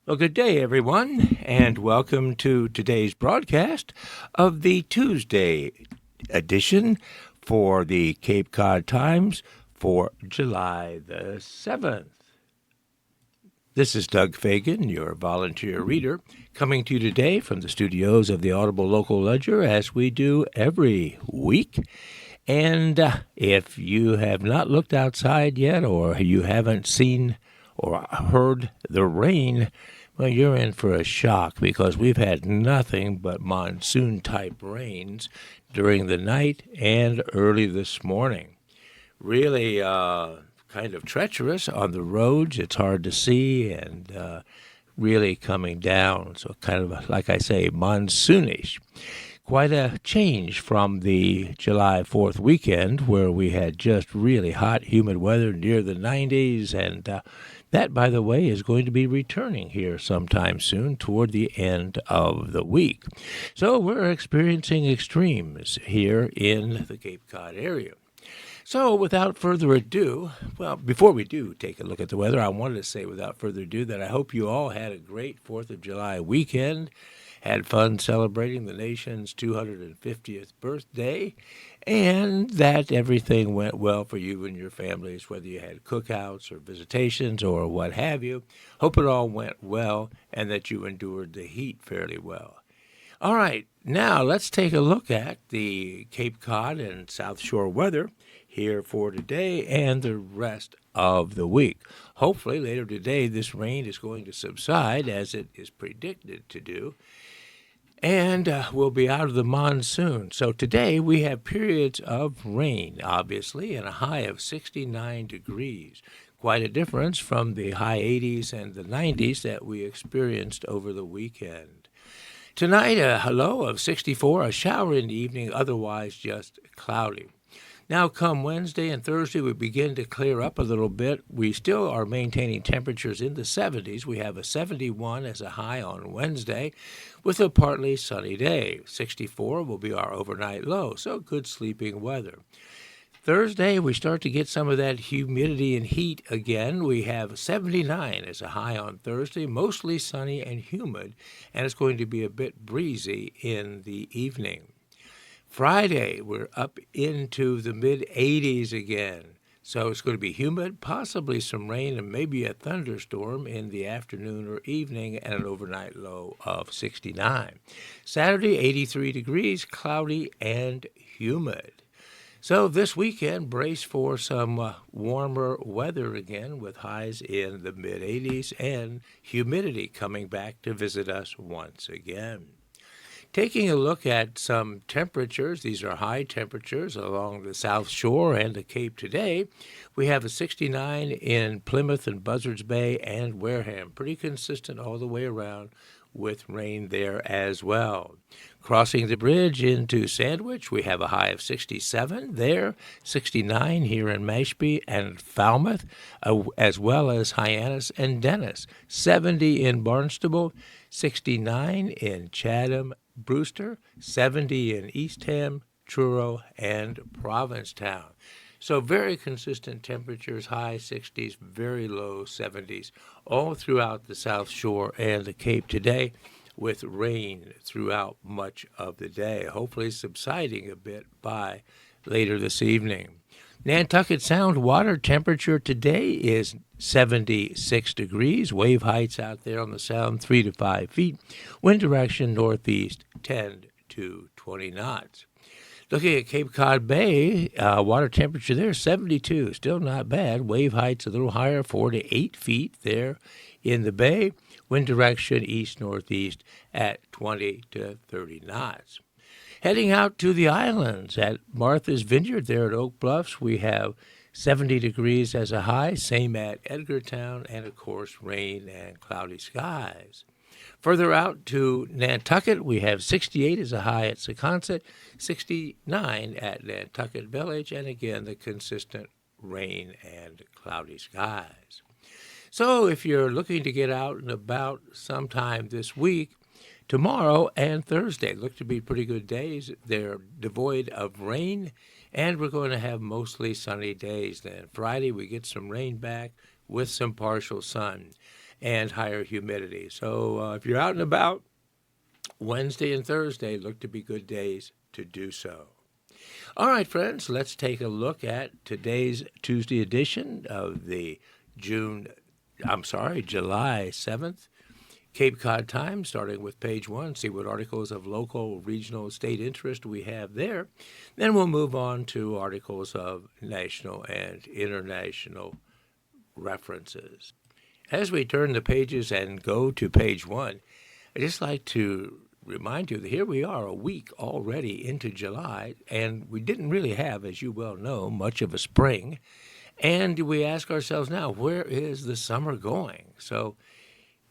Well, good day, everyone, and welcome to today's broadcast of the Tuesday edition for the Cape Cod Times for July the 7th. This is Doug Fagan, your volunteer reader, coming to you today from the studios of the Audible Local Ledger, as we do every week. And if you have not looked outside yet, or you haven't seen or heard the rain, well, you're in for a shock, because we've had nothing but monsoon-type rains during the night and early this morning. Really kind of treacherous on the roads. It's hard to see, and really coming down. So kind of, like I say, monsoonish. Quite a change from the July 4th weekend, where we had just really hot, humid weather near the 90s, and that, by the way, is going to be returning here sometime soon toward the end of the week. So we're experiencing extremes here in the Cape Cod area. So without further ado, well, before we do take a look at the weather, I wanted to say without further ado that I hope you all had a great 4th of July weekend, had fun celebrating the nation's 250th birthday, and that everything went well for you and your families, whether you had cookouts or visitations or what have you. Hope it all went well and that you endured the heat fairly well. All right, now let's take a look at the Cape Cod and South Shore weather here for today and the rest of the week. Hopefully later today this rain is going to subside, as it is predicted to do, and we'll be out of the monsoon. So today we have periods of rain, obviously, and a high of 69 degrees. Quite a difference from the high 80s and the 90s that we experienced over the weekend. Tonight, a low of 64, a shower in the evening, otherwise just cloudy. Now, come Wednesday and Thursday, we begin to clear up a little bit. We still are maintaining temperatures in the 70s. We have a 71 as a high on Wednesday, with a partly sunny day. 64 will be our overnight low, so good sleeping weather. Thursday, we start to get some of that humidity and heat again. We have 79 as a high on Thursday, mostly sunny and humid, and it's going to be a bit breezy in the evening. Friday, we're up into the mid-80s again. So it's going to be humid, possibly some rain, and maybe a thunderstorm in the afternoon or evening, and an overnight low of 69. Saturday, 83 degrees, cloudy and humid. So this weekend, brace for some warmer weather again, with highs in the mid-80s and humidity coming back to visit us once again. Taking a look at some temperatures, these are high temperatures along the South Shore and the Cape today. We have a 69 in Plymouth and Buzzards Bay and Wareham, pretty consistent all the way around, with rain there as well. Crossing the bridge into Sandwich, we have a high of 67 there, 69 here in Mashpee and Falmouth, as well as Hyannis and Dennis, 70 in Barnstable, 69 in Chatham, Brewster, 70 in Eastham, Truro, and Provincetown. So very consistent temperatures, high 60s, very low 70s, all throughout the South Shore and the Cape today, with rain throughout much of the day, hopefully subsiding a bit by later this evening. Nantucket Sound water temperature today is 76 degrees. Wave heights out there on the Sound 3 to 5 feet. Wind direction northeast 10 to 20 knots. Looking at Cape Cod Bay, water temperature there 72, still not bad. Wave heights a little higher, 4 to 8 feet there in the bay. Wind direction east-northeast at 20 to 30 knots. Heading out to the islands at Martha's Vineyard there at Oak Bluffs, we have 70 degrees as a high, same at Edgartown, and of course rain and cloudy skies. Further out to Nantucket, we have 68 as a high at Secaucet, 69 at Nantucket Village, and again the consistent rain and cloudy skies. So if you're looking to get out and about sometime this week, tomorrow and Thursday look to be pretty good days. They're devoid of rain, and we're going to have mostly sunny days then. Friday, we get some rain back with some partial sun. and higher humidity. So if you're out and about, Wednesday and Thursday look to be good days to do so. All right, friends, let's take a look at today's Tuesday edition of the July 7th Cape Cod Times, starting with page 1, see what articles of local, regional, state interest we have there. Then we'll move on to articles of national and international references. As we turn the pages and go to page 1, I'd just like to remind you that here we are a week already into July, and we didn't really have, as you well know, much of a spring. And we ask ourselves now, where is the summer going? So,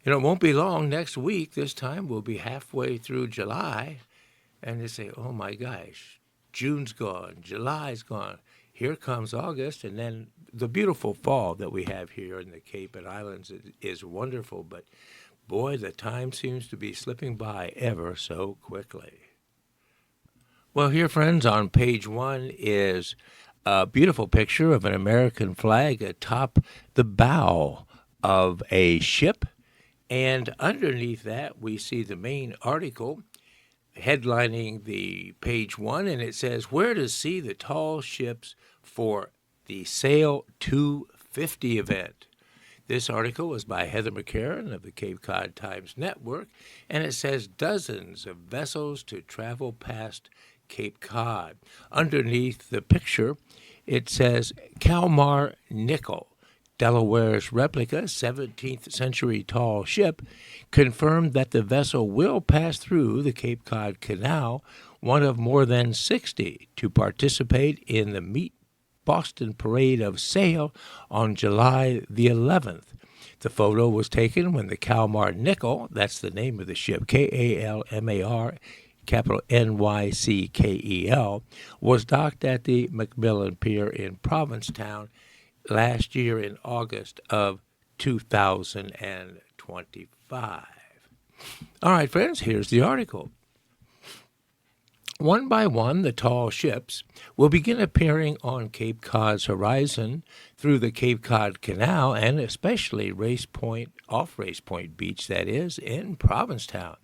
it won't be long. Next week, this time, we'll be halfway through July, and they say, oh my gosh, June's gone, July's gone. Here comes August, and then the beautiful fall that we have here in the Cape and Islands is wonderful, but boy, the time seems to be slipping by ever so quickly. Well, here, friends, on page 1 is a beautiful picture of an American flag atop the bow of a ship. And underneath that, we see the main article headlining the page 1, and it says, Where to See the Tall Ships for the Sail 250 event. This article was by Heather McCarron of the Cape Cod Times Network, and it says dozens of vessels to travel past Cape Cod. Underneath the picture, it says Kalmar Nickel, Delaware's replica 17th century tall ship, confirmed that the vessel will pass through the Cape Cod Canal, one of more than 60 to participate in the Meet Boston Parade of Sail on July the 11th. The photo was taken when the Kalmar Nickel, that's the name of the ship, Kalmar, capital Nyckel, was docked at the Macmillan Pier in Provincetown last year in August of 2025. All right, friends, here's the article. One by one, the tall ships will begin appearing on Cape Cod's horizon through the Cape Cod Canal and especially off Race Point Beach, that is, in Provincetown.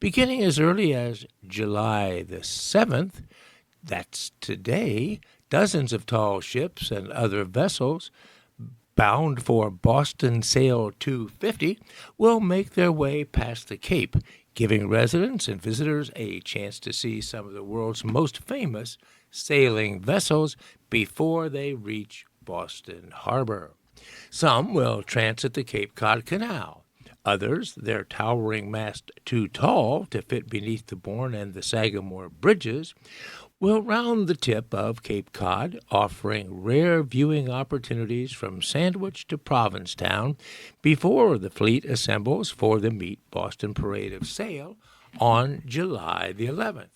Beginning as early as July the 7th, that's today, dozens of tall ships and other vessels bound for Boston Sail 250 will make their way past the Cape, giving residents and visitors a chance to see some of the world's most famous sailing vessels before they reach Boston Harbor. Some will transit the Cape Cod Canal. Others, their towering mast too tall to fit beneath the Bourne and the Sagamore bridges, will round the tip of Cape Cod, offering rare viewing opportunities from Sandwich to Provincetown before the fleet assembles for the Meet Boston Parade of Sail on July the 11th.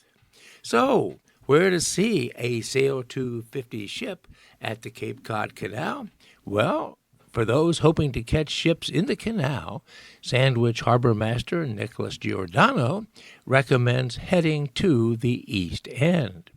So, where to see a Sail 250 ship at the Cape Cod Canal? Well, for those hoping to catch ships in the canal, Sandwich Harbor Master Nicholas Giordano recommends heading to the East End.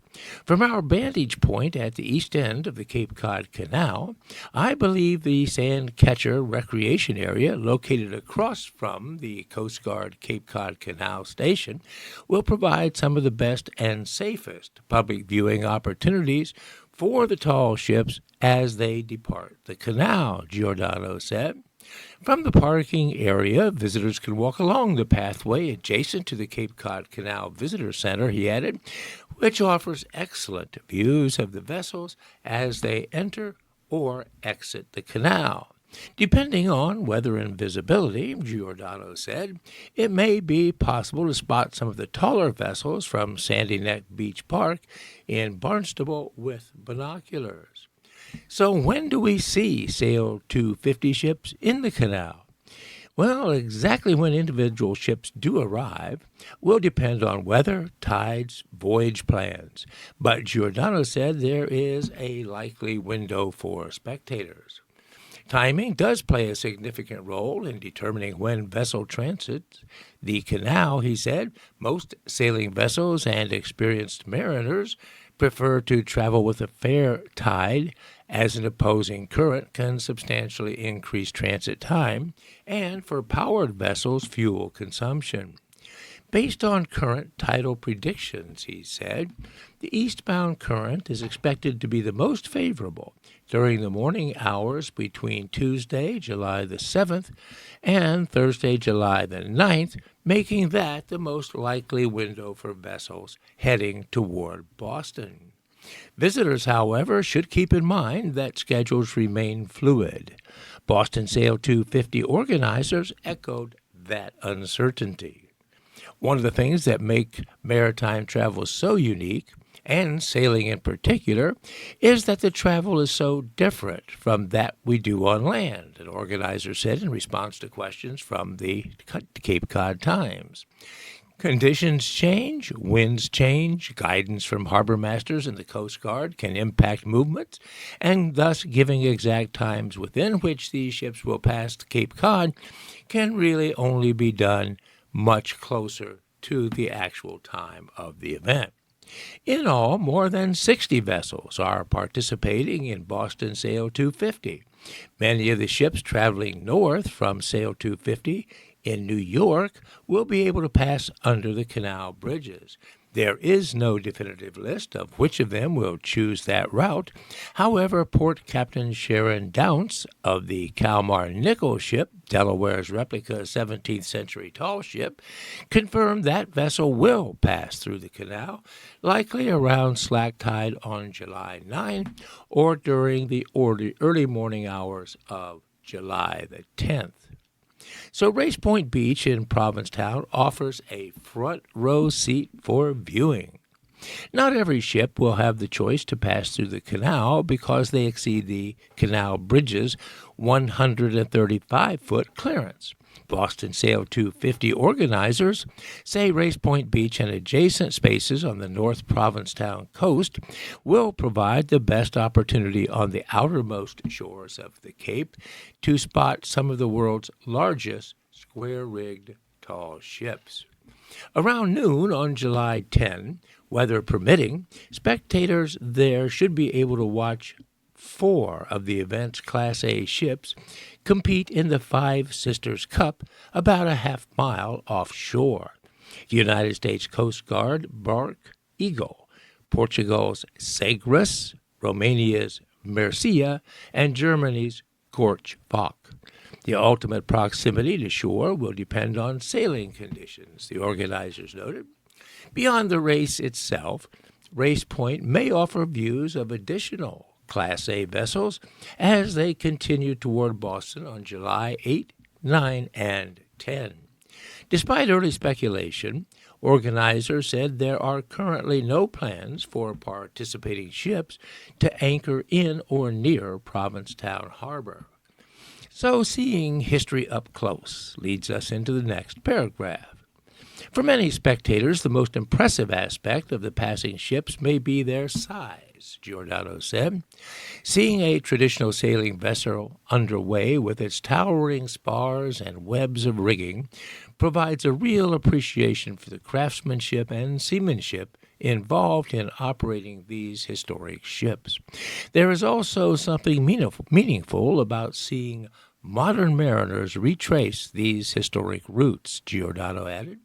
From our vantage point at the east end of the Cape Cod Canal, I believe the Sandcatcher Recreation Area, located across from the Coast Guard Cape Cod Canal Station, will provide some of the best and safest public viewing opportunities for the tall ships as they depart the canal, Giordano said. From the parking area, visitors can walk along the pathway adjacent to the Cape Cod Canal Visitor Center, he added, which offers excellent views of the vessels as they enter or exit the canal. Depending on weather and visibility, Giordano said, it may be possible to spot some of the taller vessels from Sandy Neck Beach Park in Barnstable with binoculars. So when do we see Sail 250 ships in the canal? Well, exactly when individual ships do arrive will depend on weather, tides, voyage plans. But Giordano said there is a likely window for spectators. Timing does play a significant role in determining when vessel transits the canal, he said. Most sailing vessels and experienced mariners prefer to travel with a fair tide, as an opposing current can substantially increase transit time and, for powered vessels, fuel consumption. Based on current tidal predictions, he said, the eastbound current is expected to be the most favorable during the morning hours between Tuesday, July the 7th, and Thursday, July the 9th, making that the most likely window for vessels heading toward Boston. Visitors, however, should keep in mind that schedules remain fluid. Boston Sail 250 organizers echoed that uncertainty. One of the things that make maritime travel so unique, and sailing in particular, is that the travel is so different from that we do on land, an organizer said in response to questions from the Cape Cod Times. Conditions change, winds change, guidance from harbor masters and the Coast Guard can impact movements, and thus giving exact times within which these ships will pass Cape Cod can really only be done much closer to the actual time of the event. In all, more than 60 vessels are participating in Boston Sail 250. Many of the ships traveling north from Sail 250 in New York will be able to pass under the canal bridges. There is no definitive list of which of them will choose that route. However, Port Captain Sharon Dounce of the Kalmar Nickel ship, Delaware's replica 17th century tall ship, confirmed that vessel will pass through the canal, likely around slack tide on July 9 or during the early morning hours of July the 10th. So Race Point Beach in Provincetown offers a front row seat for viewing. Not every ship will have the choice to pass through the canal because they exceed the canal bridge's 135-foot clearance. Boston Sail 250 organizers say Race Point Beach and adjacent spaces on the North Provincetown coast will provide the best opportunity on the outermost shores of the Cape to spot some of the world's largest square-rigged tall ships. Around noon on July 10, weather permitting, spectators there should be able to watch 4 of the event's Class A ships compete in the Five Sisters Cup about a half-mile offshore. The United States Coast Guard bark Eagle, Portugal's Sagres, Romania's Mircea, and Germany's Gorch Fock. The ultimate proximity to shore will depend on sailing conditions, the organizers noted. Beyond the race itself, Race Point may offer views of additional Class A vessels as they continue toward Boston on July 8, 9, and 10. Despite early speculation, organizers said there are currently no plans for participating ships to anchor in or near Provincetown Harbor. So seeing history up close leads us into the next paragraph. For many spectators, the most impressive aspect of the passing ships may be their size, Giordano said. Seeing a traditional sailing vessel underway with its towering spars and webs of rigging provides a real appreciation for the craftsmanship and seamanship involved in operating these historic ships. There is also something meaningful about seeing modern mariners retrace these historic routes, Giordano added.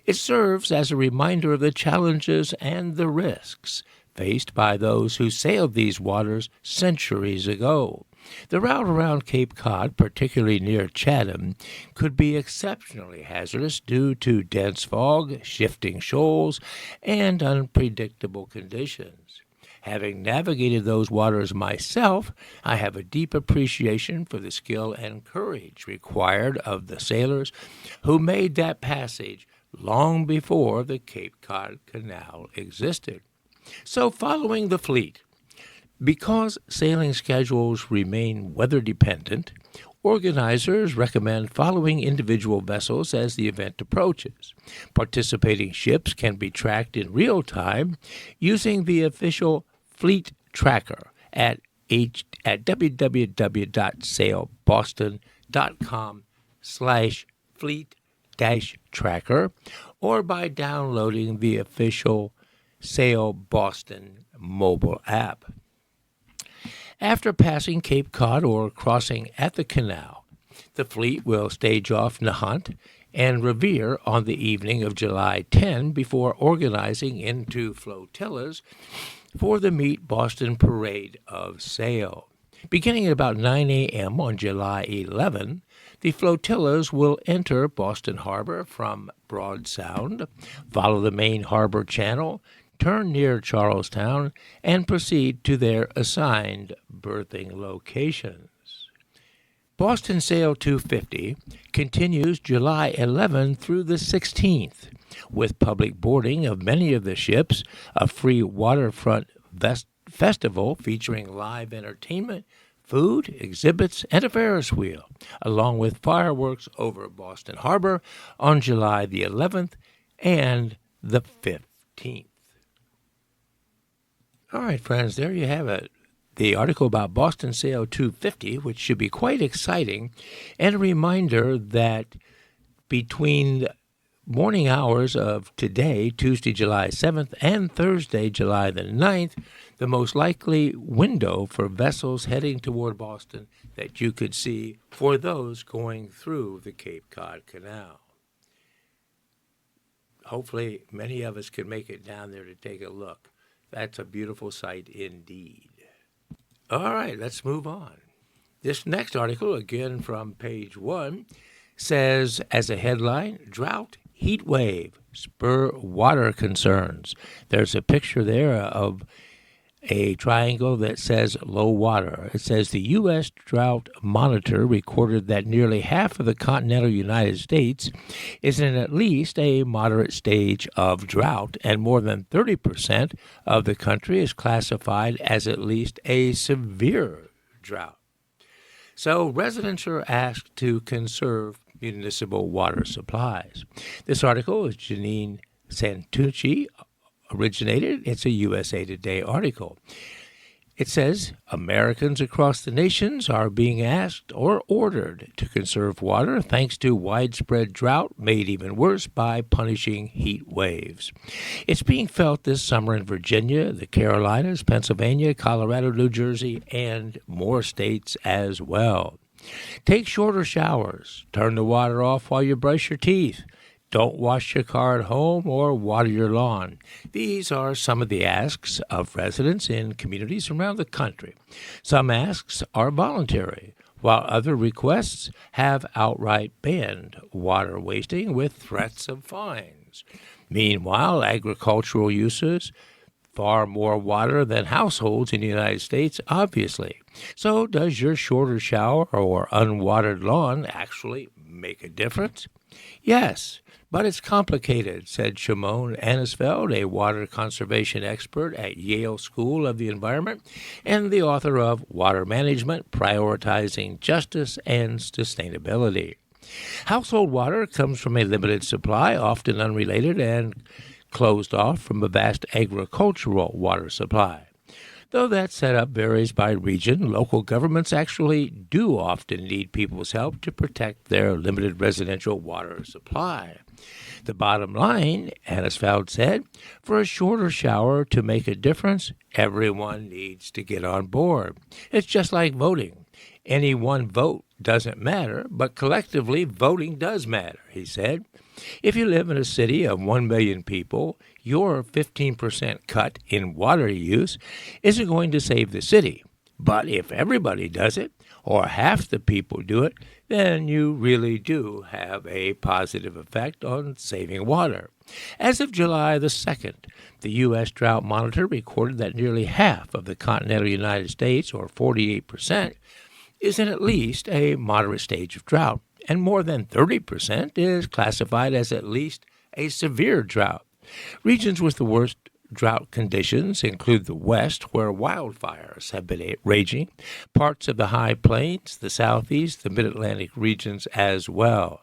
It serves as a reminder of the challenges and the risks faced by those who sailed these waters centuries ago. The route around Cape Cod, particularly near Chatham, could be exceptionally hazardous due to dense fog, shifting shoals, and unpredictable conditions. Having navigated those waters myself, I have a deep appreciation for the skill and courage required of the sailors who made that passage long before the Cape Cod Canal existed. So following the fleet, because sailing schedules remain weather-dependent, organizers recommend following individual vessels as the event approaches. Participating ships can be tracked in real time using the official fleet tracker at www.sailboston.com/fleet-tracker or by downloading the official Sail Boston mobile app. After passing Cape Cod or crossing at the canal, the fleet will stage off Nahant and Revere on the evening of July 10 before organizing into flotillas for the Meet Boston Parade of Sail. Beginning at about 9 a.m. on July 11, the flotillas will enter Boston Harbor from Broad Sound, follow the main harbor channel, turn near Charlestown, and proceed to their assigned berthing locations. Boston Sail 250 continues July 11 through the 16th, with public boarding of many of the ships, a free waterfront festival featuring live entertainment, food, exhibits, and a Ferris wheel, along with fireworks over Boston Harbor on July the 11th and the 15th. All right, friends, there you have it. The article about Boston Sail 250, which should be quite exciting, and a reminder that between the morning hours of today, Tuesday, July 7th, and Thursday, July the 9th, the most likely window for vessels heading toward Boston that you could see for those going through the Cape Cod Canal. Hopefully, many of us can make it down there to take a look. That's a beautiful sight indeed. All right, let's move on. This next article, again from page 1, says as a headline, Drought, Heat Wave, Spur Water Concerns. There's a picture there of a triangle that says low water. It says the U.S. Drought Monitor recorded that nearly half of the continental United States is in at least a moderate stage of drought, and more than 30% of the country is classified as at least a severe drought. So residents are asked to conserve municipal water supplies. This article is Janine Santucci originated. It's a USA Today article. It says Americans across the nations are being asked or ordered to conserve water thanks to widespread drought made even worse by punishing heat waves. It's being felt this summer in Virginia, the Carolinas, Pennsylvania, Colorado, New Jersey, and more states as well. Take shorter showers. Turn the water off while you brush your teeth. Don't wash your car at home or water your lawn. These are some of the asks of residents in communities around the country. Some asks are voluntary, while other requests have outright banned water wasting with threats of fines. Meanwhile, agricultural uses far more water than households in the United States, obviously. So does your shorter shower or unwatered lawn actually make a difference? Yes, but it's complicated, said Shimon Anisfeld, a water conservation expert at Yale School of the Environment and the author of Water Management, Prioritizing Justice and Sustainability. Household water comes from a limited supply, often unrelated and closed off from a vast agricultural water supply. Though that setup varies by region, local governments actually do often need people's help to protect their limited residential water supply. The bottom line, Anisfeld said, for a shorter shower to make a difference, everyone needs to get on board. It's just like voting. Any one vote doesn't matter, but collectively voting does matter, he said. If you live in a city of 1 million people, your 15% cut in water use isn't going to save the city. But if everybody does it, or half the people do it, then you really do have a positive effect on saving water. As of July the 2nd, the U.S. Drought Monitor recorded that nearly half of the continental United States, or 48%, is in at least a moderate stage of drought, and more than 30% is classified as at least a severe drought. Regions with the worst drought conditions include the West, where wildfires have been raging, parts of the High Plains, the Southeast, the Mid-Atlantic regions as well.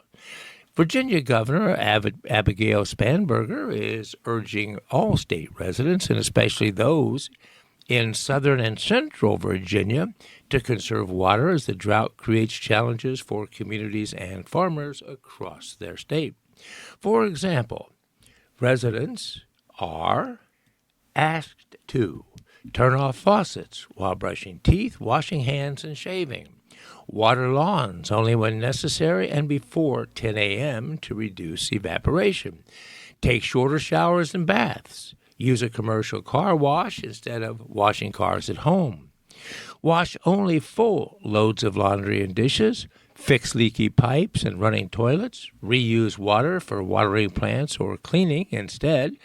Virginia Governor Abigail Spanberger is urging all state residents, and especially those in southern and central Virginia, to conserve water as the drought creates challenges for communities and farmers across their state. For example, residents are Asked to turn off faucets while brushing teeth, washing hands, and shaving. Water lawns only when necessary and before 10 a.m. to reduce evaporation. Take shorter showers and baths. Use a commercial car wash instead of washing cars at home. Wash only full loads of laundry and dishes. Fix leaky pipes and running toilets. Reuse water for watering plants or cleaning instead.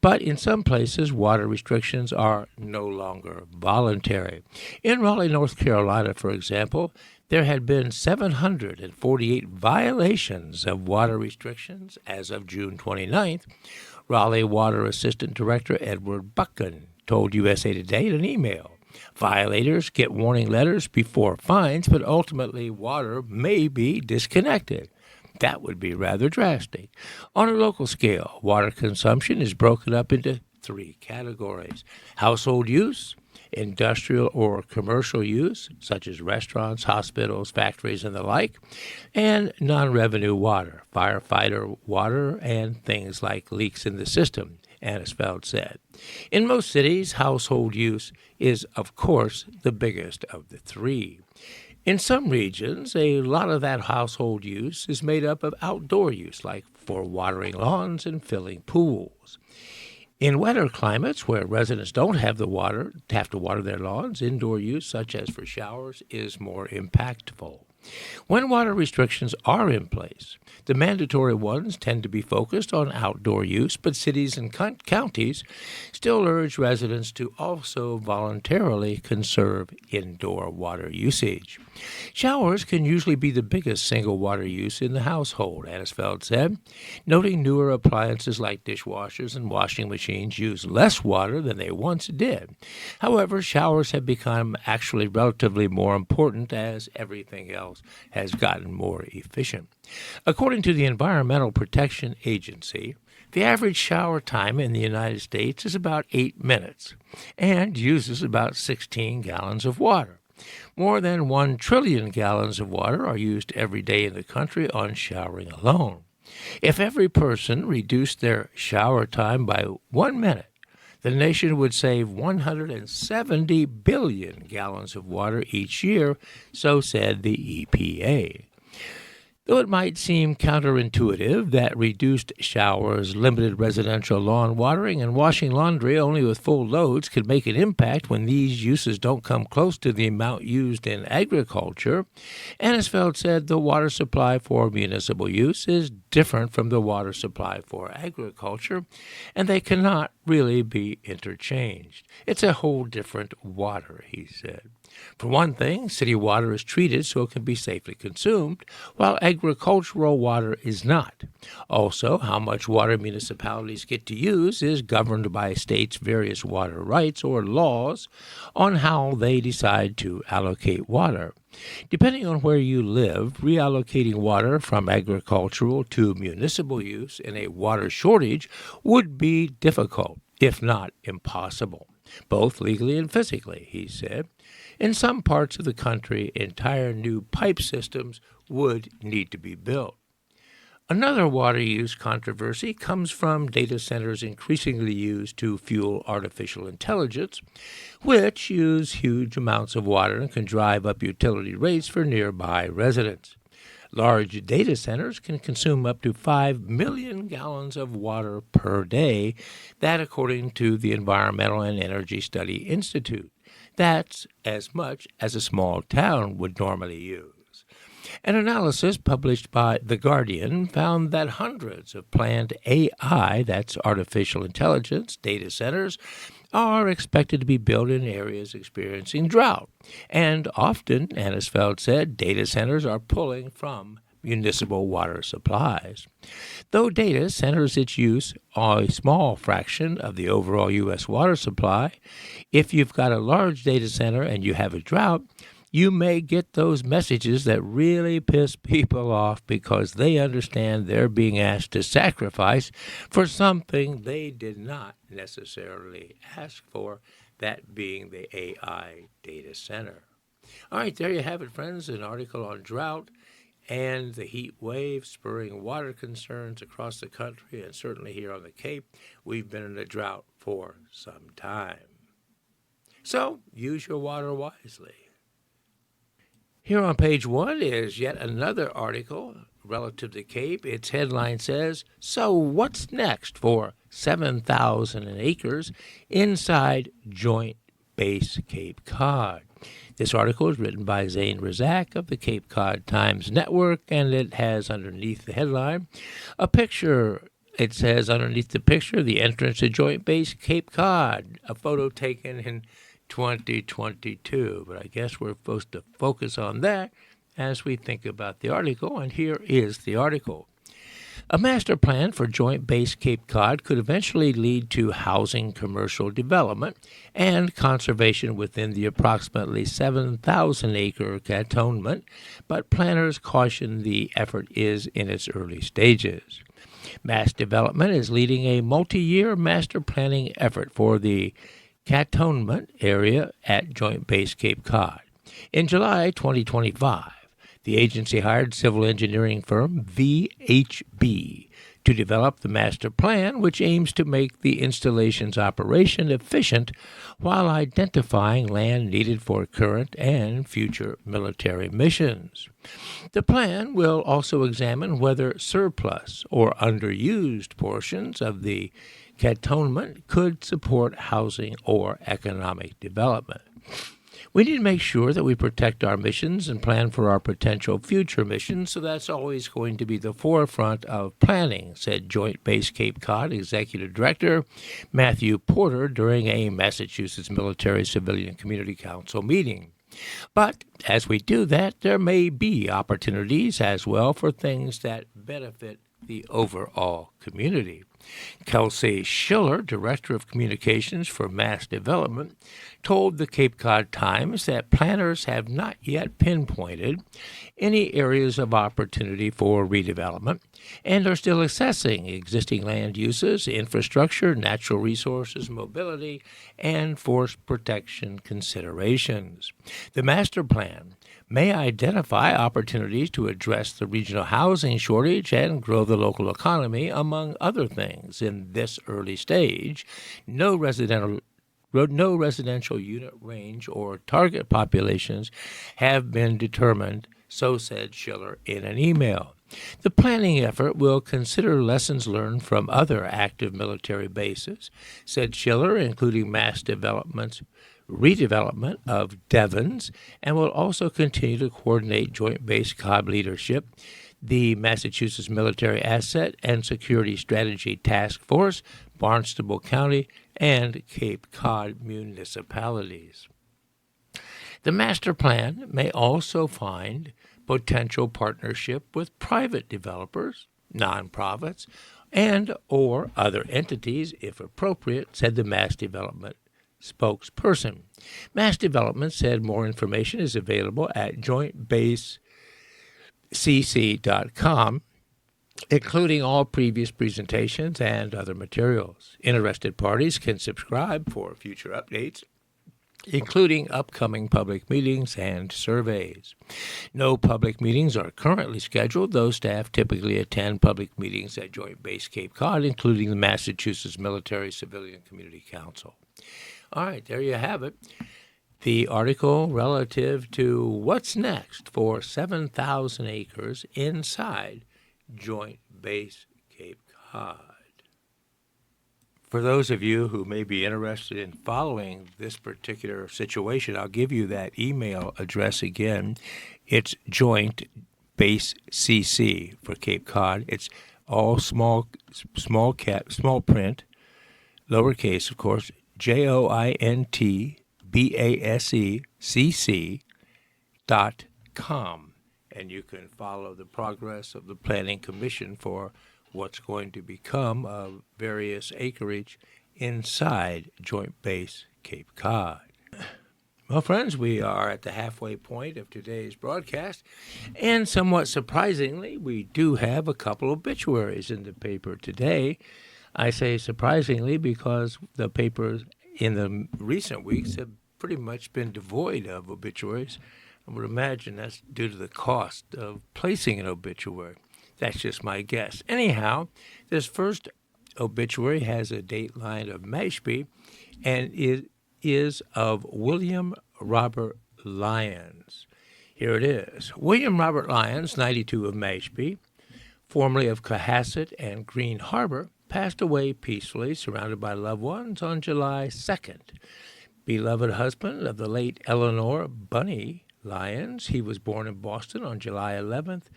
But in some places, water restrictions are no longer voluntary. In Raleigh, North Carolina, for example, there had been 748 violations of water restrictions as of June 29th. Raleigh Water Assistant Director Edward Buchan told USA Today in an email. Violators get warning letters before fines, but ultimately water may be disconnected. That would be rather drastic. On a local scale, water consumption is broken up into 3 categories: household use, industrial or commercial use, such as restaurants, hospitals, factories, and the like, and non-revenue water, firefighter water, and things like leaks in the system, Anisfeld said. In most cities, household use is, of course, the biggest of the 3. In some regions, a lot of that household use is made up of outdoor use, like for watering lawns and filling pools. In wetter climates where residents don't have to water their lawns, indoor use, such as for showers, is more impactful. When water restrictions are in place, the mandatory ones tend to be focused on outdoor use, but cities and counties still urge residents to also voluntarily conserve indoor water usage. Showers can usually be the biggest single water use in the household, Anisfeld said, noting newer appliances like dishwashers and washing machines use less water than they once did. However, showers have become actually relatively more important as everything else has gotten more efficient. According to the Environmental Protection Agency, the average shower time in the United States is about 8 minutes and uses about 16 gallons of water. More than 1 trillion gallons of water are used every day in the country on showering alone. If every person reduced their shower time by 1 minute, the nation would save 170 billion gallons of water each year, so said the EPA. Though it might seem counterintuitive that reduced showers, limited residential lawn watering, and washing laundry only with full loads can make an impact when these uses don't come close to the amount used in agriculture, Anisfeld said the water supply for municipal use is different from the water supply for agriculture, and they cannot really be interchanged. It's a whole different water, he said. For one thing, city water is treated so it can be safely consumed, while agricultural water is not. Also, how much water municipalities get to use is governed by a state's various water rights or laws on how they decide to allocate water. Depending on where you live, reallocating water from agricultural to municipal use in a water shortage would be difficult, if not impossible, both legally and physically, he said. In some parts of the country, entire new pipe systems would need to be built. Another water use controversy comes from data centers increasingly used to fuel artificial intelligence, which use huge amounts of water and can drive up utility rates for nearby residents. Large data centers can consume up to 5 million gallons of water per day, that according to the Environmental and Energy Study Institute. That's as much as a small town would normally use. An analysis published by The Guardian found that hundreds of planned AI, that's artificial intelligence, data centers, are expected to be built in areas experiencing drought. And often, Anisfeld said, data centers are pulling from municipal water supplies. Though data centers its use on a small fraction of the overall U.S. water supply, if you've got a large data center and you have a drought, you may get those messages that really piss people off because they understand they're being asked to sacrifice for something they did not necessarily ask for, that being the AI data center. All right, there you have it, friends, an article on drought and the heat wave spurring water concerns across the country, and certainly here on the Cape, we've been in a drought for some time. So use your water wisely. Here on page 1 is yet another article relative to the Cape. Its headline says, "So what's next for 7,000 acres inside Joint Base Cape Cod?" This article is written by Zane Razak of the Cape Cod Times Network, and it has underneath the headline a picture. It says underneath the picture, the entrance to Joint Base Cape Cod, a photo taken in 2022. But I guess we're supposed to focus on that as we think about the article, and here is the article. A master plan for Joint Base Cape Cod could eventually lead to housing, commercial development, and conservation within the approximately 7,000-acre cantonment, but planners caution the effort is in its early stages. Mass Development is leading a multi-year master planning effort for the cantonment area at Joint Base Cape Cod. In July 2025, the agency hired civil engineering firm VHB to develop the master plan, which aims to make the installation's operation efficient while identifying land needed for current and future military missions. The plan will also examine whether surplus or underused portions of the cantonment could support housing or economic development. We need to make sure that we protect our missions and plan for our potential future missions, so that's always going to be the forefront of planning, said Joint Base Cape Cod Executive Director Matthew Porter during a Massachusetts Military Civilian Community Council meeting. But as we do that, there may be opportunities as well for things that benefit the overall community. Kelsey Schiller, Director of Communications for Mass Development, told the Cape Cod Times that planners have not yet pinpointed any areas of opportunity for redevelopment and are still assessing existing land uses, infrastructure, natural resources, mobility, and force protection considerations. The master plan may identify opportunities to address the regional housing shortage and grow the local economy, among other things. In this early stage, no residential unit range or target populations have been determined, so said Schiller in an email. The planning effort will consider lessons learned from other active military bases, said Schiller, including Mass Development's redevelopment of Devens, and will also continue to coordinate Joint Base Cod leadership, the Massachusetts Military Asset and Security Strategy Task Force, Barnstable County, and Cape Cod municipalities. The master plan may also find potential partnership with private developers, nonprofits, and or other entities, if appropriate, said the Mass Development spokesperson. Mass Development said more information is available at jointbasecc.com, including all previous presentations and other materials. Interested parties can subscribe for future updates, including upcoming public meetings and surveys. No public meetings are currently scheduled, though staff typically attend public meetings at Joint Base Cape Cod, including the Massachusetts Military Civilian Community Council. All right, there you have it. The article relative to what's next for 7,000 acres inside Joint Base Cape Cod. For those of you who may be interested in following this particular situation, I'll give you that email address again. It's Joint Base CC for Cape Cod. It's all small print, lowercase, of course, jointbasecc.com. And you can follow the progress of the Planning Commission for what's going to become of various acreage inside Joint Base Cape Cod. Well, friends, we are at the halfway point of today's broadcast, and somewhat surprisingly, we do have a couple obituaries in the paper today. I say surprisingly because the papers in the recent weeks have pretty much been devoid of obituaries. I would imagine that's due to the cost of placing an obituary. That's just my guess. Anyhow, this first obituary has a date line of Mashpee, and it is of William Robert Lyons. Here it is. William Robert Lyons, 92, of Mashpee, formerly of Cohasset and Green Harbor, passed away peacefully, surrounded by loved ones, on July 2nd. Beloved husband of the late Eleanor Bunny Lyons, he was born in Boston on July 11th,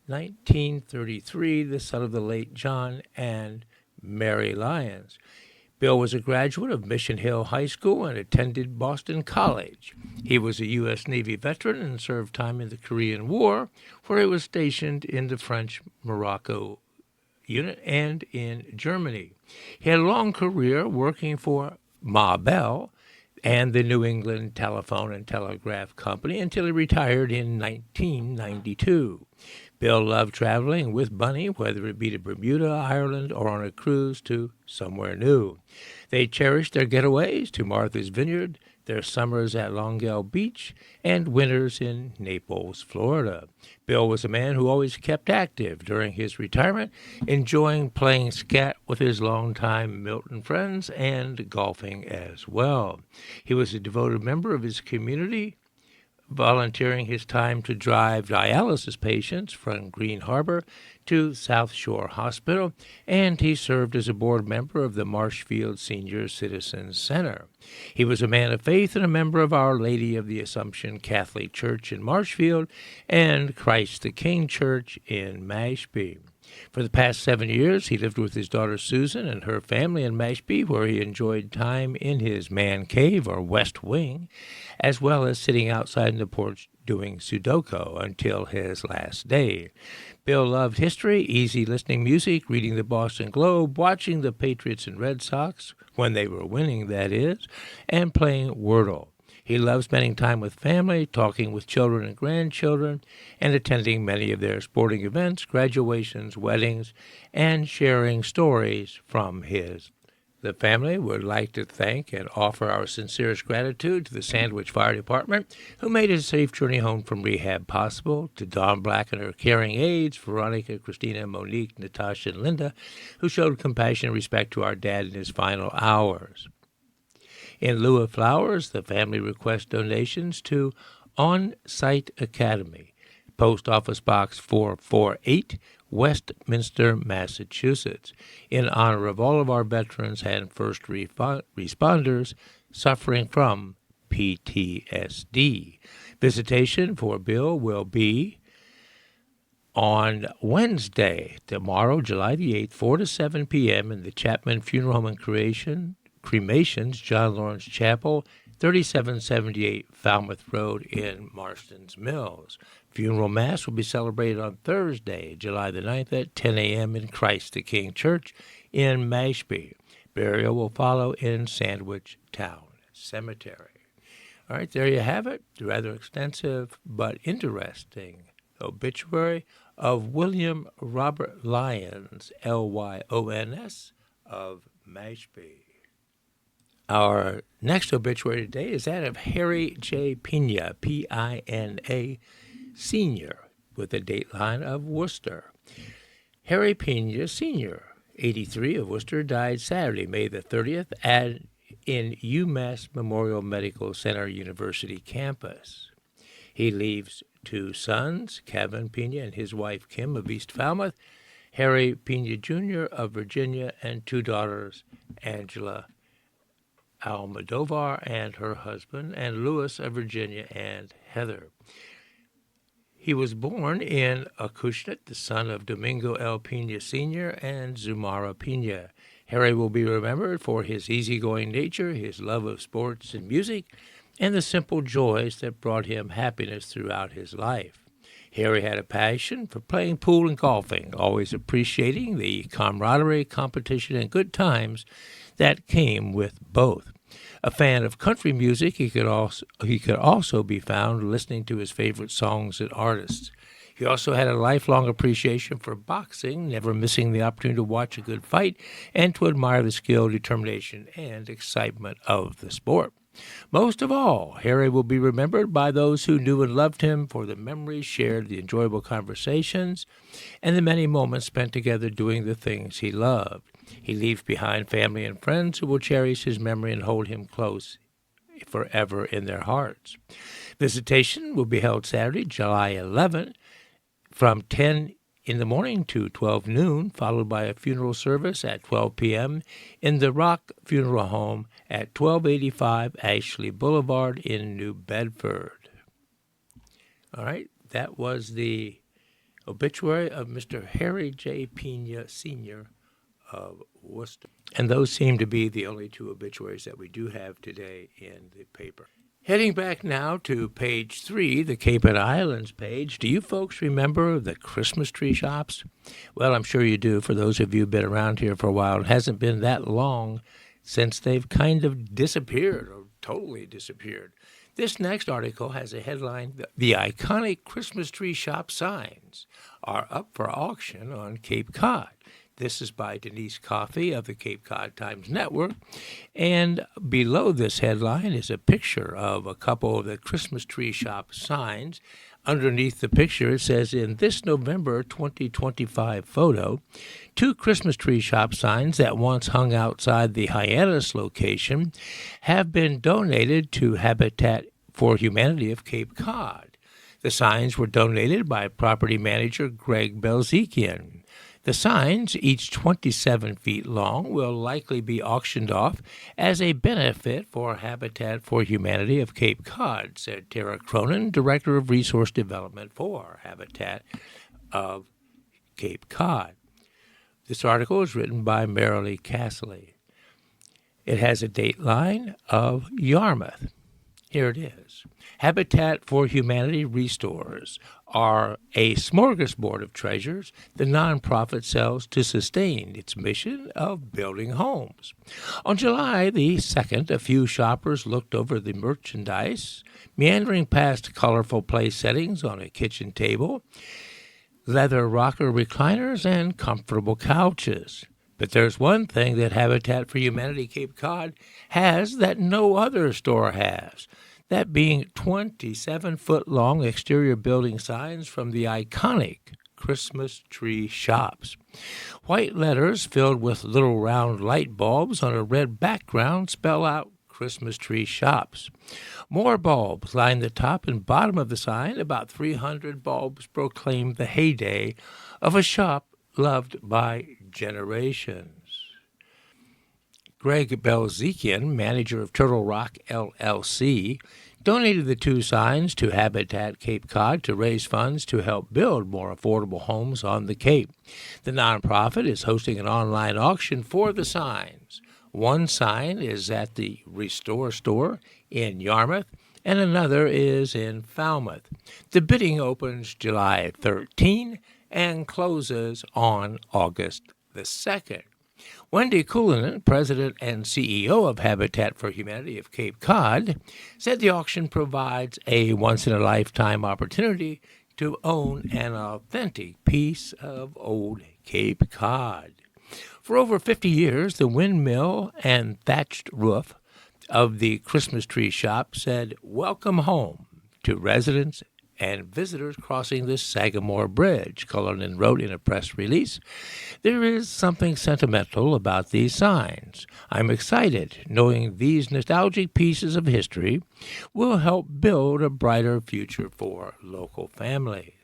1933, the son of the late John and Mary Lyons. Bill was a graduate of Mission Hill High School and attended Boston College. He was a U.S. Navy veteran and served time in the Korean War, where he was stationed in the French Morocco unit and in Germany. He had a long career working for Ma Bell and the New England Telephone and Telegraph Company until he retired in 1992. Bill loved traveling with Bunny, whether it be to Bermuda, Ireland, or on a cruise to somewhere new. They cherished their getaways to Martha's Vineyard, their summers at Longell Beach, and winters in Naples, Florida. Bill was a man who always kept active during his retirement, enjoying playing scat with his longtime Milton friends and golfing as well. He was a devoted member of his community, volunteering his time to drive dialysis patients from Green Harbor to South Shore Hospital, and he served as a board member of the Marshfield Senior Citizens Center. He was a man of faith and a member of Our Lady of the Assumption Catholic Church in Marshfield and Christ the King Church in Mashpee. For the past 7 years, he lived with his daughter Susan and her family in Mashpee, where he enjoyed time in his man cave, or west wing, as well as sitting outside in the porch doing Sudoku until his last day. Bill loved history, easy listening music, reading the Boston Globe, watching the Patriots and Red Sox, when they were winning, that is, and playing Wordle. He loved spending time with family, talking with children and grandchildren, and attending many of their sporting events, graduations, weddings, and sharing stories from his. The family would like to thank and offer our sincerest gratitude to the Sandwich Fire Department, who made a safe journey home from rehab possible, to Dawn Black and her caring aides, Veronica, Christina, Monique, Natasha, and Linda, who showed compassion and respect to our dad in his final hours. In lieu of flowers, the family requests donations to On-Site Academy, Post Office Box 448, Westminster, Massachusetts, in honor of all of our veterans and first responders suffering from PTSD. Visitation for Bill will be on Wednesday, tomorrow, July the 8th, 4 to 7 p.m. in the Chapman Funeral Home and Cremations, John Lawrence Chapel, 3778 Falmouth Road in Marston's Mills. Funeral Mass will be celebrated on Thursday, July the 9th at 10 a.m. in Christ the King Church in Mashpee. Burial will follow in Sandwich Town Cemetery. All right, there you have it. The rather extensive but interesting obituary of William Robert Lyons, Lyons, of Mashpee. Our next obituary today is that of Harry J. Pina, P-I-N-A, Sr., with a date line of Worcester. Harry Pina, Sr., 83, of Worcester, died Saturday, May the 30th, in UMass Memorial Medical Center University campus. He leaves two sons, Kevin Pina and his wife Kim of East Falmouth, Harry Pina Jr. of Virginia, and two daughters, Angela Almodovar and her husband, and Louis of Virginia, and Heather. He was born in Acushnet, the son of Domingo L. Pina Sr. and Zumara Pina. Harry will be remembered for his easygoing nature, his love of sports and music, and the simple joys that brought him happiness throughout his life. Harry had a passion for playing pool and golfing, always appreciating the camaraderie, competition, and good times that came with both. A fan of country music, he could also be found listening to his favorite songs and artists. He also had a lifelong appreciation for boxing, never missing the opportunity to watch a good fight and to admire the skill, determination, and excitement of the sport. Most of all, Harry will be remembered by those who knew and loved him for the memories shared, the enjoyable conversations, and the many moments spent together doing the things he loved. He leaves behind family and friends who will cherish his memory and hold him close forever in their hearts. Visitation will be held Saturday, July 11th, from 10 in the morning to 12 noon, followed by a funeral service at 12 p.m. in the Rock Funeral Home at 1285 Ashley Boulevard in New Bedford. All right, that was the obituary of Mr. Harry J. Pena, Sr. of Worcester. And those seem to be the only two obituaries that we do have today in the paper. Heading back now to page 3, the Cape and Islands page. Do you folks remember the Christmas tree shops? Well, I'm sure you do. For those of you who've been around here for a while, it hasn't been that long since they've kind of disappeared or totally disappeared. This next article has a headline, "The iconic Christmas tree shop signs are up for auction on Cape Cod." This is by Denise Coffey of the Cape Cod Times Network. And below this headline is a picture of a couple of the Christmas tree shop signs. Underneath the picture, it says, in this November 2025 photo, 2 Christmas tree shop signs that once hung outside the Hyannis location have been donated to Habitat for Humanity of Cape Cod. The signs were donated by property manager Greg Belzekian. The signs, each 27 feet long, will likely be auctioned off as a benefit for Habitat for Humanity of Cape Cod, said Tara Cronin, Director of Resource Development for Habitat of Cape Cod. This article is written by Marilee Castley. It has a dateline of Yarmouth. Here it is. Habitat for Humanity Restores are a smorgasbord of treasures the nonprofit sells to sustain its mission of building homes. On July the 2nd, a few shoppers looked over the merchandise, meandering past colorful place settings on a kitchen table, leather rocker recliners, and comfortable couches. But there's one thing that Habitat for Humanity Cape Cod has that no other store has, that being 27-foot-long exterior building signs from the iconic Christmas tree shops. White letters filled with little round light bulbs on a red background spell out Christmas tree shops. More bulbs line the top and bottom of the sign. About 300 bulbs proclaim the heyday of a shop loved by generations. Greg Belzekian, manager of Turtle Rock LLC, donated the 2 signs to Habitat Cape Cod to raise funds to help build more affordable homes on the Cape. The nonprofit is hosting an online auction for the signs. One sign is at the Restore store in Yarmouth, and another is in Falmouth. The bidding opens July 13 and closes on August the 2nd. Wendy Cullinan, president and CEO of Habitat for Humanity of Cape Cod, said the auction provides a once-in-a-lifetime opportunity to own an authentic piece of old Cape Cod. For over 50 years, the windmill and thatched roof of the Christmas tree shop said, "Welcome home" to residents and visitors crossing the Sagamore Bridge, Cullinan wrote in a press release. There is something sentimental about these signs. I'm excited knowing these nostalgic pieces of history will help build a brighter future for local families.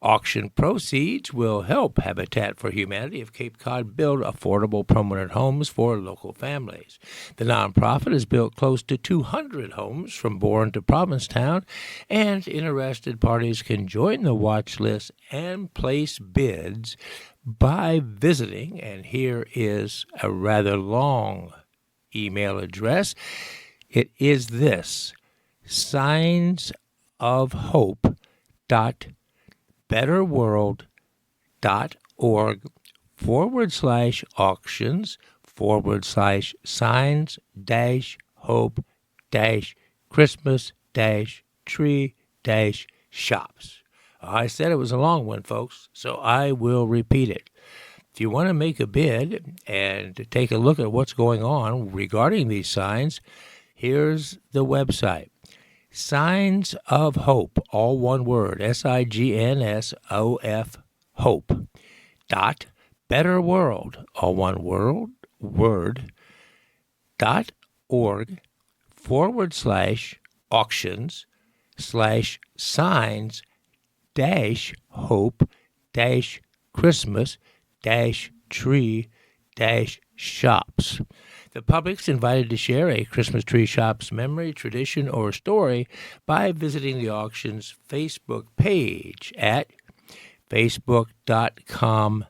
Auction proceeds will help Habitat for Humanity of Cape Cod build affordable permanent homes for local families. The nonprofit has built close to 200 homes from Bourne to Provincetown, and interested parties can join the watch list and place bids by visiting, and here is a rather long email address. It is this: signs-of-hope.betterworld.org/auctions/signs-hope-tree-shops. I said it was a long one, folks, so I will repeat it. If you want to make a bid and take a look at what's going on regarding these signs, Here's the website. Signs of Hope, all one word, SIGNSOF, Hope, dot, Better World, all one word, dot org, /auctions /signs dash hope dash Christmas dash tree dash shops. The public's invited to share a Christmas tree shop's memory, tradition, or story by visiting the auction's Facebook page at facebook.com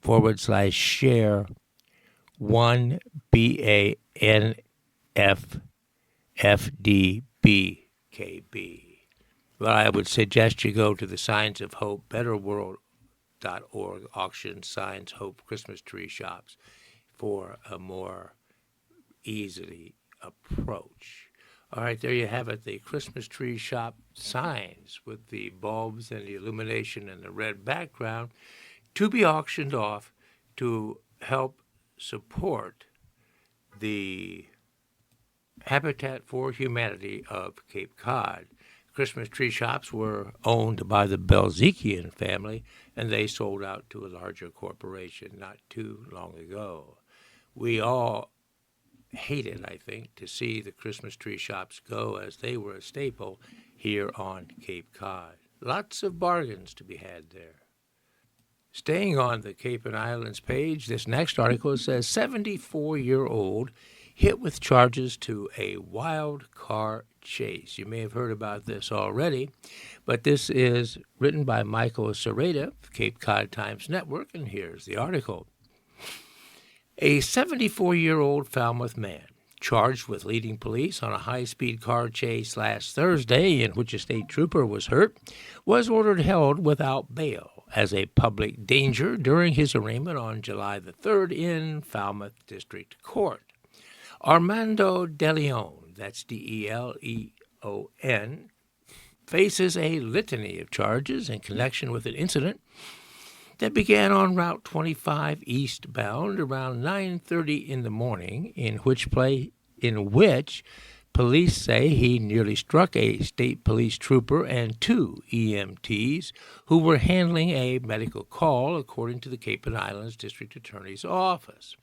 /share 1BANFFDBKB. Well, I would suggest you go to the Signs of Hope, betterworld.org, auction, Signs Hope, Christmas tree shops for a more easily approach. All right, there you have it, the Christmas tree shop signs with the bulbs and the illumination and the red background to be auctioned off to help support the Habitat for Humanity of Cape Cod. Christmas tree shops were owned by the Belzekian family, and they sold out to a larger corporation not too long ago. We all hated, I think, to see the Christmas tree shops go, as they were a staple here on Cape Cod. Lots of bargains to be had there. Staying on the Cape and Islands page, this next article says 74-year-old hit with charges to a wild car chase. You may have heard about this already, but this is written by Michael Serrata, Cape Cod Times Network, and here's the article. A 74-year-old Falmouth man charged with leading police on a high-speed car chase last Thursday in which a state trooper was hurt was ordered held without bail as a public danger during his arraignment on July the 3rd in Falmouth District Court. Armando De Leon, that's Deleon, faces a litany of charges in connection with an incident that began on Route 25 eastbound around 9:30 in the morning, in which police say he nearly struck a state police trooper and 2 EMTs who were handling a medical call, according to the Cape and Islands District Attorney's Office.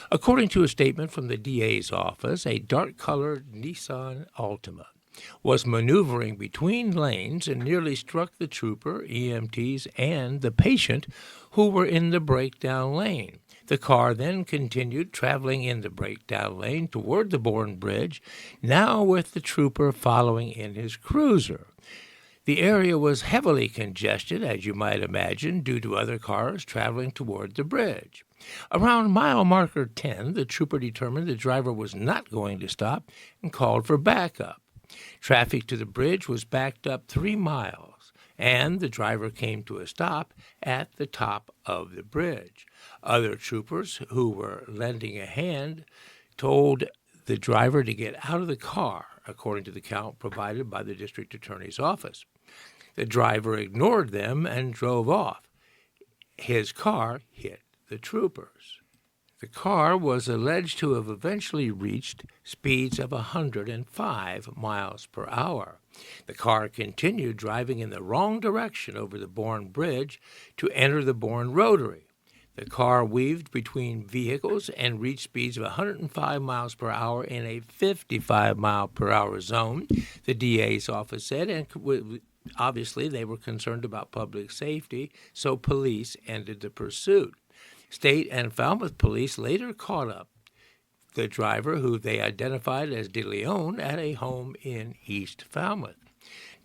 According to a statement from the DA's office, a dark-colored Nissan Altima was maneuvering between lanes and nearly struck the trooper, EMTs, and the patient who were in the breakdown lane. The car then continued traveling in the breakdown lane toward the Bourne Bridge, now with the trooper following in his cruiser. The area was heavily congested, as you might imagine, due to other cars traveling toward the bridge. Around mile marker 10, the trooper determined the driver was not going to stop and called for backup. Traffic to the bridge was backed up 3 miles, and the driver came to a stop at the top of the bridge. Other troopers who were lending a hand told the driver to get out of the car, according to the count provided by the district attorney's office. The driver ignored them and drove off. His car hit the troopers. The car was alleged to have eventually reached speeds of 105 miles per hour. The car continued driving in the wrong direction over the Bourne Bridge to enter the Bourne Rotary. The car weaved between vehicles and reached speeds of 105 miles per hour in a 55 mile per hour zone, the DA's office said, and obviously they were concerned about public safety, so police ended the pursuit. State and Falmouth police later caught up the driver, who they identified as De Leon, at a home in East Falmouth.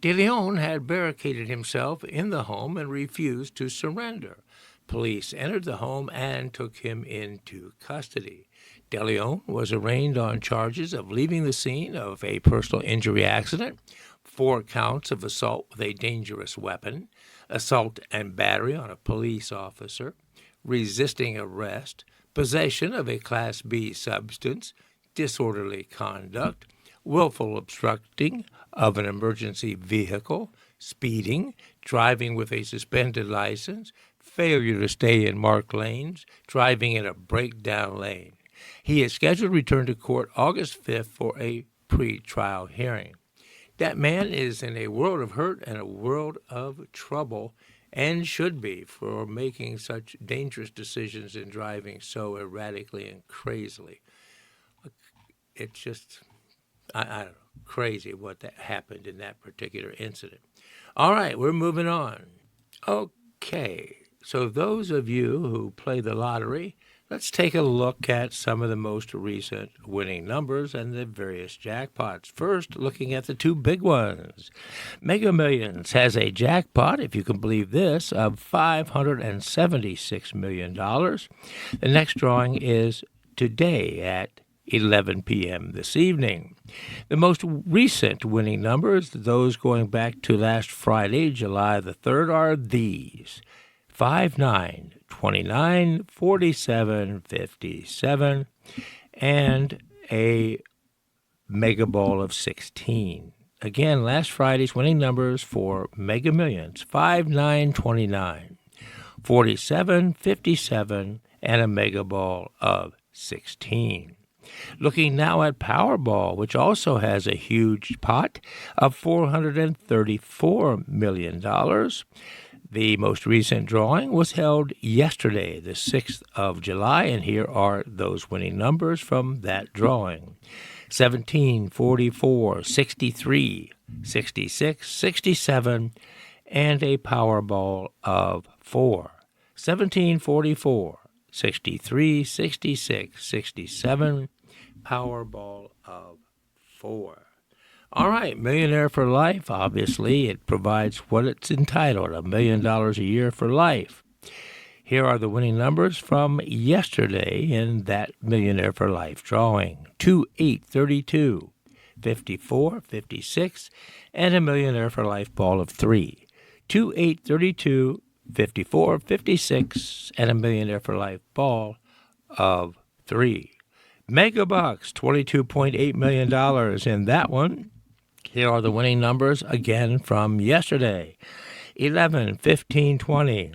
De Leon had barricaded himself in the home and refused to surrender. Police entered the home and took him into custody. De Leon was arraigned on charges of leaving the scene of a personal injury accident, 4 counts of assault with a dangerous weapon, assault and battery on a police officer, resisting arrest, possession of a Class B substance, disorderly conduct, willful obstructing of an emergency vehicle, speeding, driving with a suspended license, failure to stay in marked lanes, driving in a breakdown lane. He is scheduled to return to court August 5th for a pre-trial hearing. That man is in a world of hurt and a world of trouble, and should be, for making such dangerous decisions and driving so erratically and crazily. It's just, I don't know, crazy what that happened in that particular incident. All right, we're moving on. Okay, so those of you who play the lottery, let's take a look at some of the most recent winning numbers and the various jackpots. First, looking at the two big ones. Mega Millions has a jackpot, if you can believe this, of $576 million. The next drawing is today at 11 p.m. this evening. The most recent winning numbers, those going back to last Friday, July the 3rd, are these: 5, 9, 29, 47, 57, and a Mega Ball of 16. Again, last Friday's winning numbers for Mega Millions: 5, 9, 29, 47, 57, and a Mega Ball of 16. Looking now at Powerball, which also has a huge pot of $434 million. The most recent drawing was held yesterday, the 6th of July, and here are those winning numbers from that drawing: 17, 44, 63, 66, 67, and a Powerball of 4. 17, 44, 63, 66, 67, Powerball of 4. All right, Millionaire for Life, obviously, it provides what it's entitled, $1 million a year for life. Here are the winning numbers from yesterday in that Millionaire for Life drawing: 2, 8, 32, 54, 56, and a Millionaire for Life ball of 3. 2, 8, 32, 54, 56, and a Millionaire for Life ball of 3. Mega Bucks, $22.8 million in that one. Here are the winning numbers again from yesterday: 11, 15, 20,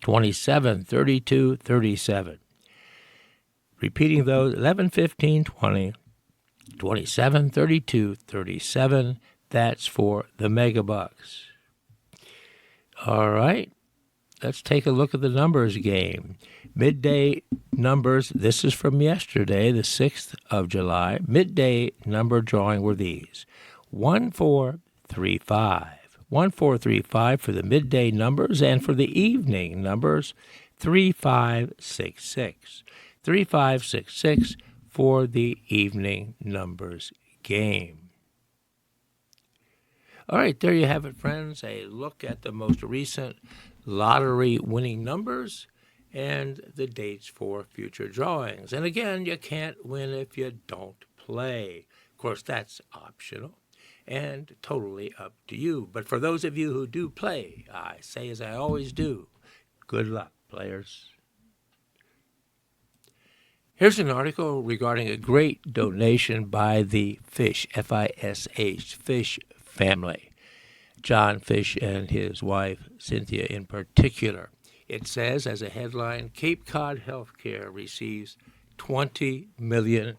27, 32, 37. Repeating those: 11, 15, 20, 27, 32, 37. That's for the Mega Bucks. All right, let's take a look at the numbers game. Midday numbers, this is from yesterday, the 6th of July. Midday number drawing were these: 1435. 1435 for the midday numbers, and for the evening numbers, 3566. 3566 for the evening numbers game. All right, there you have it, friends. A look at the most recent lottery winning numbers and the dates for future drawings. And again, you can't win if you don't play. Of course, that's optional and totally up to you. But for those of you who do play, I say as I always do, good luck, players. Here's an article regarding a great donation by the Fish, F-I-S-H, Fish family. John Fish and his wife, Cynthia, in particular. It says, as a headline, Cape Cod Healthcare receives $20 million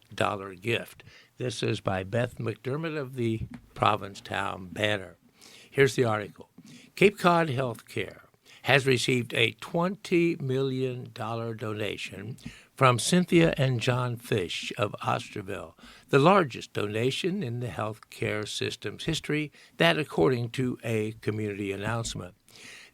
gift. This is by Beth McDermott of the Provincetown Banner. Here's the article. Cape Cod Healthcare has received a $20 million donation from Cynthia and John Fish of Osterville, the largest donation in the healthcare system's history, that according to a community announcement.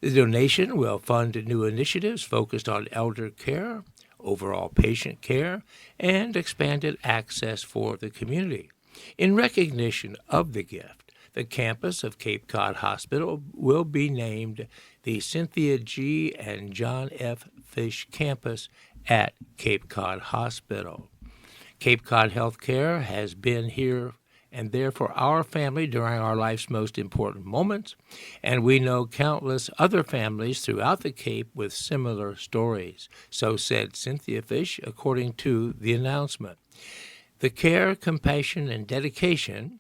The donation will fund new initiatives focused on elder care, overall patient care, and expanded access for the community. In recognition of the gift, the campus of Cape Cod Hospital will be named the Cynthia G. and John F. Fish Campus at Cape Cod Hospital. Cape Cod Healthcare has been here and there for our family during our life's most important moments, and we know countless other families throughout the Cape with similar stories. So said Cynthia Fish, according to the announcement. The care, compassion, and dedication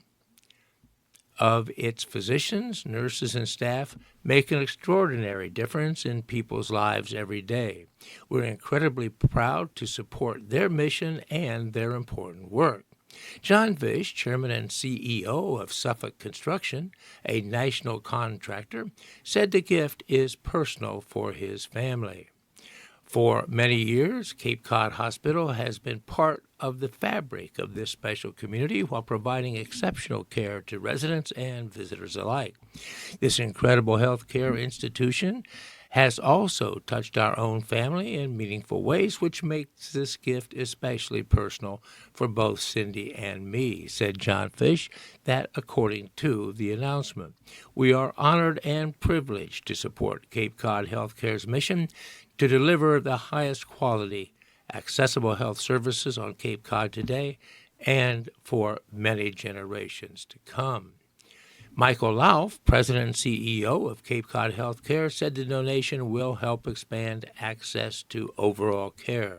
of its physicians, nurses, and staff make an extraordinary difference in people's lives every day. We're incredibly proud to support their mission and their important work. John Fish, Chairman and CEO of Suffolk Construction, a national contractor, said the gift is personal for his family. For many years, Cape Cod Hospital has been part of the fabric of this special community while providing exceptional care to residents and visitors alike. This incredible healthcare institution has also touched our own family in meaningful ways, which makes this gift especially personal for both Cindy and me, said John Fish, that according to the announcement. We are honored and privileged to support Cape Cod Healthcare's mission to deliver the highest quality, accessible health services on Cape Cod today and for many generations to come. Michael Lauf, President and CEO of Cape Cod Healthcare, said the donation will help expand access to overall care.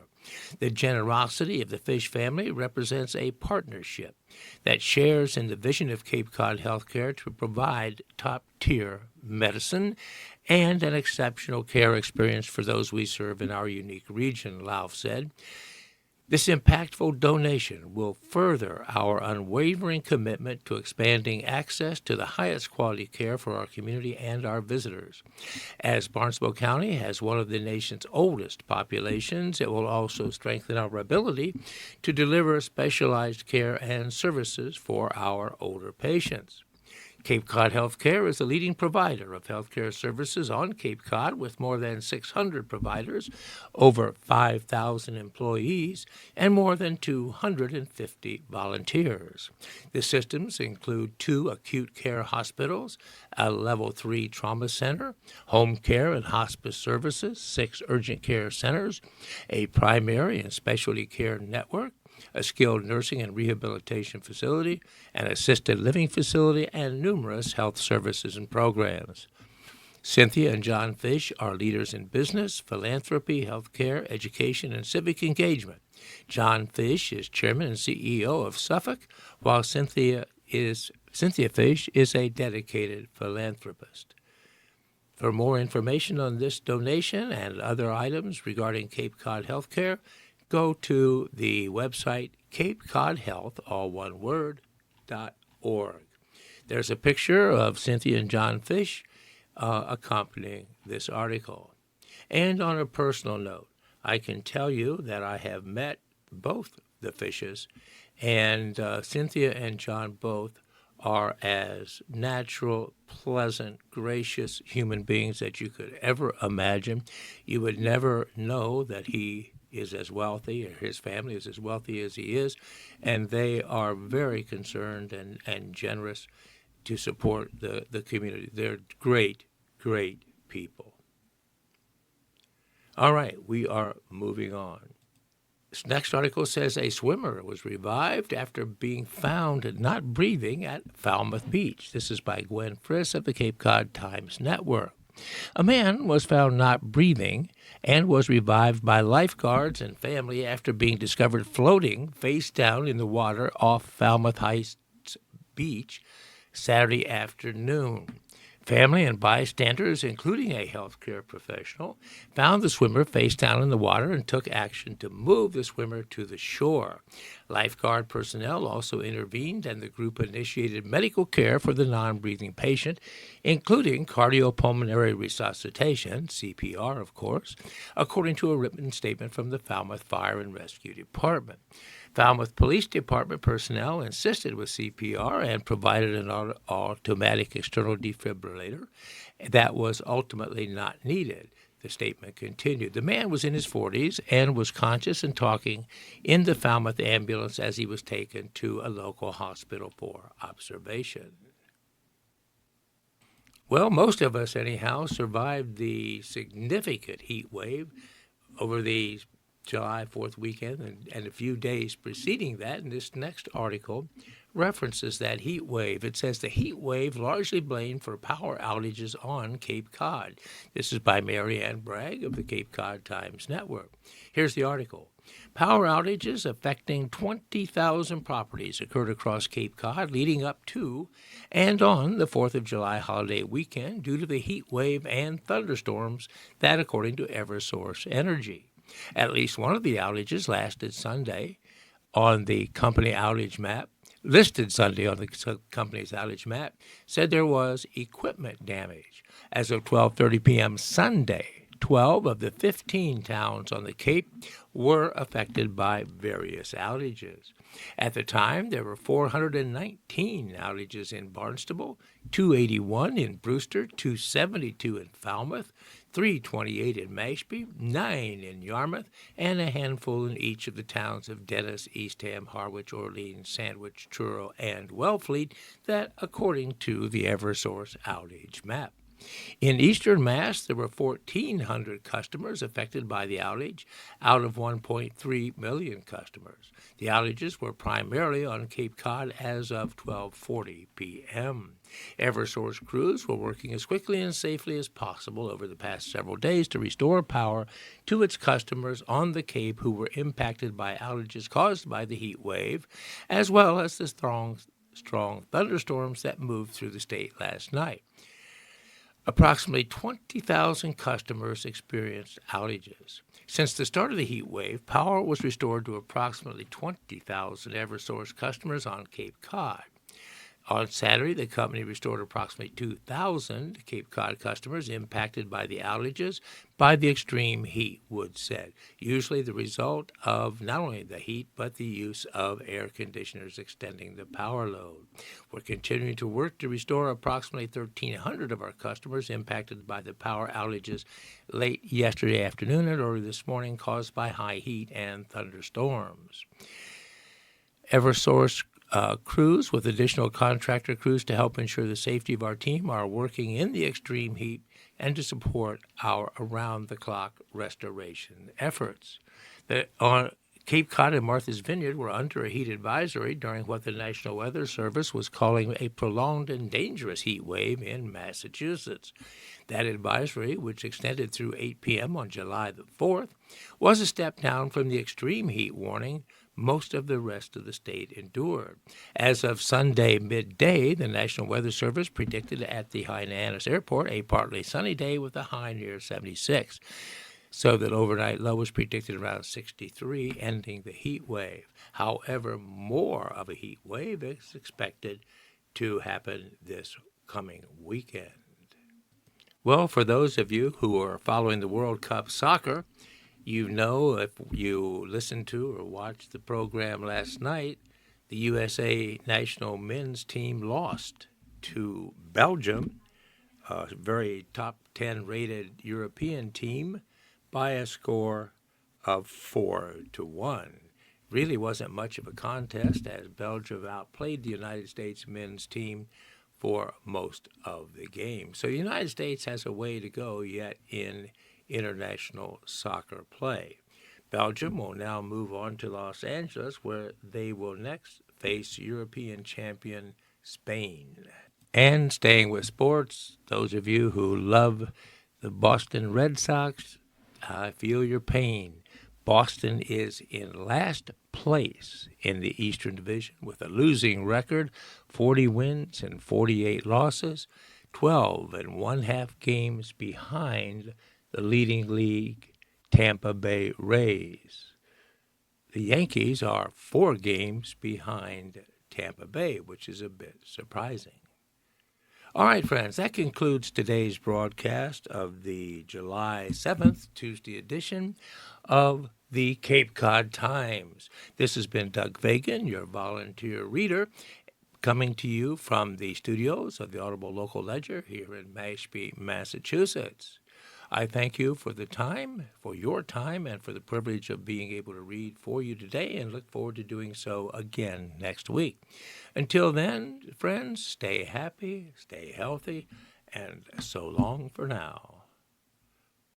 The generosity of the Fish family represents a partnership that shares in the vision of Cape Cod Healthcare to provide top-tier medicine and an exceptional care experience for those we serve in our unique region, Lauf said. This impactful donation will further our unwavering commitment to expanding access to the highest quality care for our community and our visitors. As Barnstable County has one of the nation's oldest populations, it will also strengthen our ability to deliver specialized care and services for our older patients. Cape Cod Healthcare is a leading provider of healthcare services on Cape Cod with more than 600 providers, over 5,000 employees, and more than 250 volunteers. The systems include 2 acute care hospitals, a level 3 trauma center, home care and hospice services, 6 urgent care centers, a primary and specialty care network, a skilled nursing and rehabilitation facility, an assisted living facility, and numerous health services and programs. Cynthia and John Fish are leaders in business, philanthropy, healthcare, education, and civic engagement. John Fish is chairman and CEO of Suffolk, while Cynthia Fish is a dedicated philanthropist. For more information on this donation and other items regarding Cape Cod Healthcare, go to the website capecodhealth, all one word, .org. There's a picture of Cynthia and John Fish accompanying this article. And on a personal note, I can tell you that I have met both the Fishes, and Cynthia and John both are as natural, pleasant, gracious human beings that you could ever imagine. You would never know that he is as wealthy, or his family is as wealthy as he is, and they are very concerned and generous to support the community. They're great, great people. All right, we are moving on. This next article says a swimmer was revived after being found not breathing at Falmouth Beach. This is by Gwen Friss of the Cape Cod Times Network. A man was found not breathing and was revived by lifeguards and family after being discovered floating face down in the water off Falmouth Heights Beach Saturday afternoon. Family and bystanders, including a healthcare professional, found the swimmer face down in the water and took action to move the swimmer to the shore. Lifeguard personnel also intervened, and the group initiated medical care for the non-breathing patient, including cardiopulmonary resuscitation, CPR, of course, according to a written statement from the Falmouth Fire and Rescue Department. Falmouth Police Department personnel assisted with CPR and provided an automatic external defibrillator that was ultimately not needed. The statement continued. The man was in his 40s and was conscious and talking in the Falmouth ambulance as he was taken to a local hospital for observation. Well, most of us, anyhow, survived the significant heat wave over the July 4th weekend and a few days preceding that. And this next article references that heat wave. It says the heat wave largely blamed for power outages on Cape Cod. This is by Marianne Bragg of the Cape Cod Times Network. Here's the article. Power outages affecting 20,000 properties occurred across Cape Cod leading up to and on the 4th of July holiday weekend due to the heat wave and thunderstorms that, according to Eversource Energy. At least one of the outages lasted Sunday on the company outage map. Listed Sunday on the company's outage map, said there was equipment damage. As of 12:30 p.m. Sunday, 12 of the 15 towns on the Cape were affected by various outages. At the time, there were 419 outages in Barnstable, 281 in Brewster, 272 in Falmouth, 328 in Mashpee, 9 in Yarmouth, and a handful in each of the towns of Dennis, Eastham, Harwich, Orleans, Sandwich, Truro, and Wellfleet, that according to the Eversource outage map. In Eastern Mass, there were 1,400 customers affected by the outage out of 1.3 million customers. The outages were primarily on Cape Cod as of 12:40 p.m. Eversource crews were working as quickly and safely as possible over the past several days to restore power to its customers on the Cape who were impacted by outages caused by the heat wave, as well as the strong thunderstorms that moved through the state last night. Approximately 20,000 customers experienced outages. Since the start of the heat wave, power was restored to approximately 20,000 Eversource customers on Cape Cod. On Saturday, the company restored approximately 2,000 Cape Cod customers impacted by the outages by the extreme heat, Wood said, usually the result of not only the heat but the use of air conditioners extending the power load. We're continuing to work to restore approximately 1,300 of our customers impacted by the power outages late yesterday afternoon and early this morning caused by high heat and thunderstorms. Eversource crews with additional contractor crews to help ensure the safety of our team are working in the extreme heat and to support our around-the-clock restoration efforts. On Cape Cod and Martha's Vineyard were under a heat advisory during what the National Weather Service was calling a prolonged and dangerous heat wave in Massachusetts. That advisory, which extended through 8 p.m. on July the 4th, was a step down from the extreme heat warning most of the rest of the state endured. As of Sunday midday, the National Weather Service predicted at the Hyannis Airport a partly sunny day with a high near 76, so that overnight low was predicted around 63, ending the heat wave. However, more of a heat wave is expected to happen this coming weekend. Well, for those of you who are following the World Cup soccer, you know, if you listened to or watched the program last night, the USA national men's team lost to Belgium, a very top 10 rated European team, by a score of 4-1. Really wasn't much of a contest as Belgium outplayed the United States men's team for most of the game. So the United States has a way to go yet in international soccer play. Belgium will now move on to Los Angeles, where they will next face European champion Spain. And staying with sports, those of you who love the Boston Red Sox, I feel your pain. Boston is in last place in the Eastern Division with a losing record, 40 wins and 48 losses, 12 and one-half games behind the leading league Tampa Bay Rays. The Yankees are 4 games behind Tampa Bay, which is a bit surprising. All right, friends, that concludes today's broadcast of the July 7th, Tuesday edition of the Cape Cod Times. This has been Doug Fagan, your volunteer reader, coming to you from the studios of the Audible Local Ledger here in Mashpee, Massachusetts. I thank you for the time, for your time, and for the privilege of being able to read for you today, and look forward to doing so again next week. Until then, friends, stay happy, stay healthy, and so long for now.